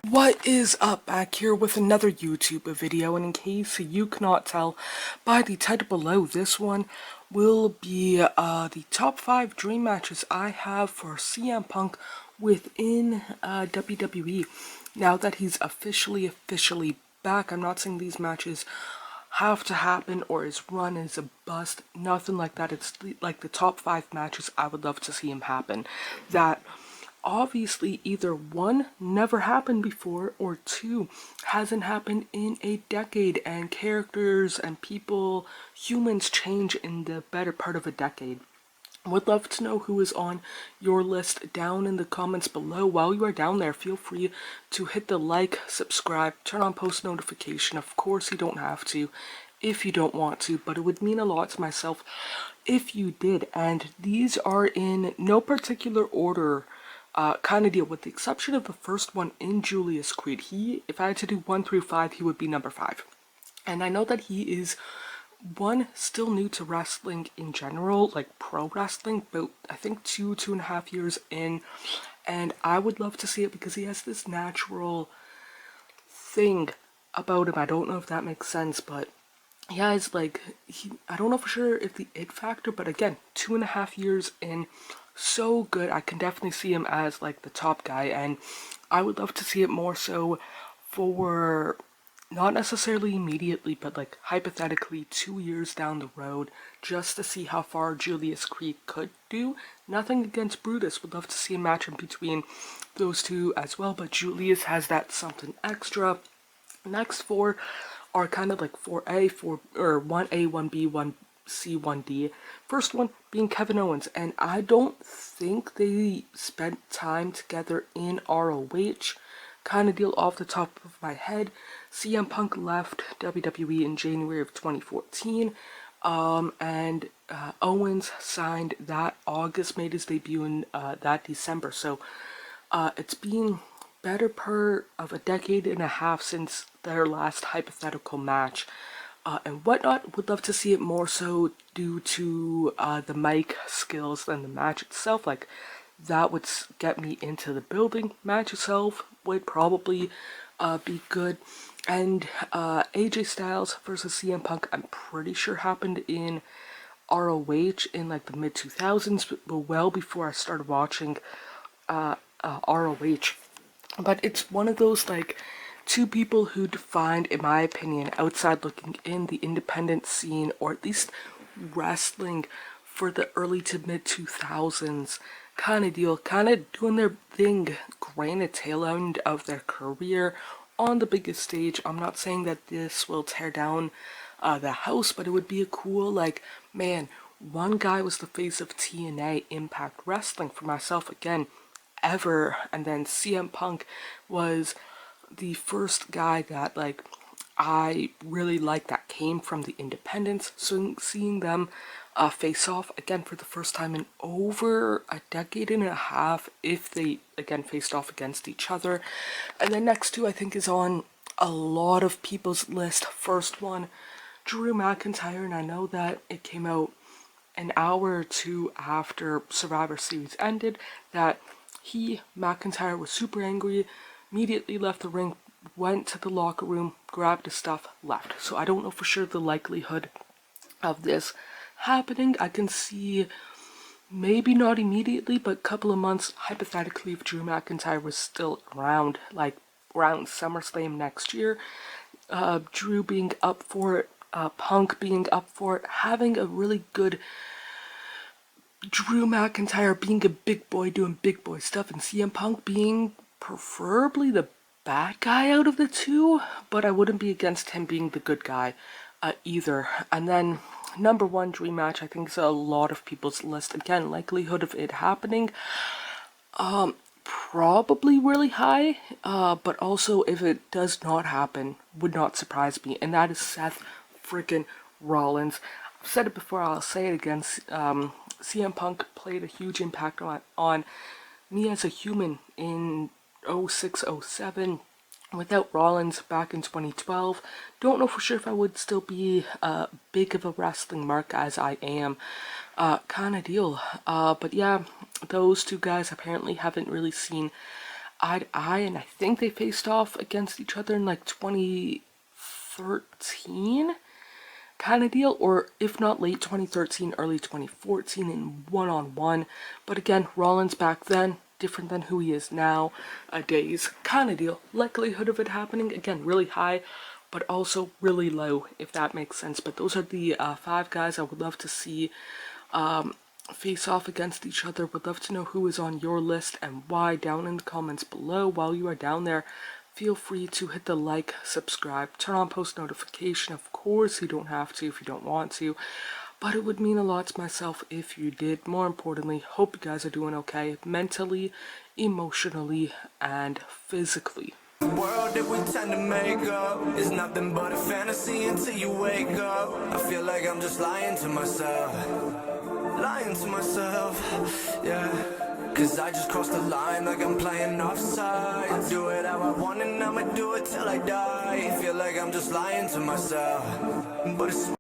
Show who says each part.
Speaker 1: What is up? Back here with another YouTube video, and in case you cannot tell by the title below, this one will be the top 5 dream matches I have for CM Punk within WWE. Now that he's officially back, I'm not saying these matches have to happen or his run is a bust, nothing like that. It's like the top 5 matches I would love to see him happen. That obviously either one, never happened before, or two, hasn't happened in a decade, and characters and people, humans change in the better part of a decade. Would love to know who is on your list down in the comments below. While you are down there, feel free to hit the like, subscribe, turn on post notification. Of course you don't have to if you don't want to, but it would mean a lot to myself if you did. And these are in no particular order kind of deal, with the exception of the first one in Julius Creed. If I had to do 1 through 5, he would be number 5. And I know that he is still new to wrestling in general, like pro wrestling, but I think 2.5 years in, and I would love to see it because he has this natural thing about him. I don't know if that makes sense, but he has I don't know for sure if the it factor, but again, 2.5 years in, so good. I can definitely see him as like the top guy, and I would love to see it more so for not necessarily immediately, but like hypothetically 2 years down the road, just to see how far Julius Creed could do. Nothing against Brutus, would love to see a match in between those two as well, but Julius has that something extra. Next 4 are kind of like 4A, 1A, 1B, 1C, 1D. First one being Kevin Owens, and I don't think they spent time together in ROH. Kind of deal off the top of my head. CM Punk left WWE in January of 2014, and Owens signed that August, made his debut in that December. So it's been better part of a decade and a half since their last hypothetical match. And whatnot, would love to see it more so due to the mic skills than the match itself. Like, that would get me into the building. Match itself would probably be good. And AJ Styles versus CM Punk, I'm pretty sure happened in ROH in like the mid 2000s, but well before I started watching ROH. But it's one of those like two people who defined, in my opinion, outside looking in, the independent scene, or at least wrestling for the early to mid 2000s kind of deal, kind of doing their thing, granted tail end of their career on the biggest stage. I'm not saying that this will tear down the house, but it would be a cool, like, man, one guy was the face of TNA Impact Wrestling for myself again ever, and then CM Punk was the first guy that like I really liked that came from the independents. So seeing them face off again for the first time in over a decade and a half, if they again faced off against each other. And then next two I think is on a lot of people's list. First one, Drew McIntyre, and I know that it came out an hour or two after Survivor Series ended, that McIntyre, was super angry, immediately left the ring, went to the locker room, grabbed his stuff, left. So I don't know for sure the likelihood of this happening. I can see maybe not immediately, but a couple of months, hypothetically, if Drew McIntyre was still around, like around SummerSlam next year, Drew being up for it, Punk being up for it, having a really good Drew McIntyre being a big boy doing big boy stuff, and CM Punk being preferably the bad guy out of the two, but I wouldn't be against him being the good guy either. And then number 1 dream match, I think is a lot of people's list. Again, likelihood of it happening, probably really high, but also if it does not happen, would not surprise me, and that is Seth freaking Rollins. I've said it before, I'll say it again. CM Punk played a huge impact on me as a human in 06, 07. Without Rollins back in 2012, don't know for sure if I would still be big of a wrestling mark as I am, kind of deal. But yeah, those two guys apparently haven't really seen eye to eye, and I think they faced off against each other in like 2013 kind of deal, or if not late 2013, early 2014 in one-on-one. But again, Rollins back then, different than who he is now a days kind of deal. Likelihood of it happening, again, really high, but also really low, if that makes sense. But those are the 5 guys I would love to see face off against each other. Would love to know who is on your list and why down in the comments below. While you are down there, feel free to hit the like, subscribe, turn on post notification. Of course, you don't have to if you don't want to, but it would mean a lot to myself if you did. More importantly, hope you guys are doing okay mentally, emotionally, and physically.
Speaker 2: The world that we tend to make up is nothing but a fantasy until you wake up. I feel like I'm just lying to myself, yeah. Cause I just crossed the line like I'm playing offside. I do it how I want and I'ma do it till I die. Feel like I'm just lying to myself, but it's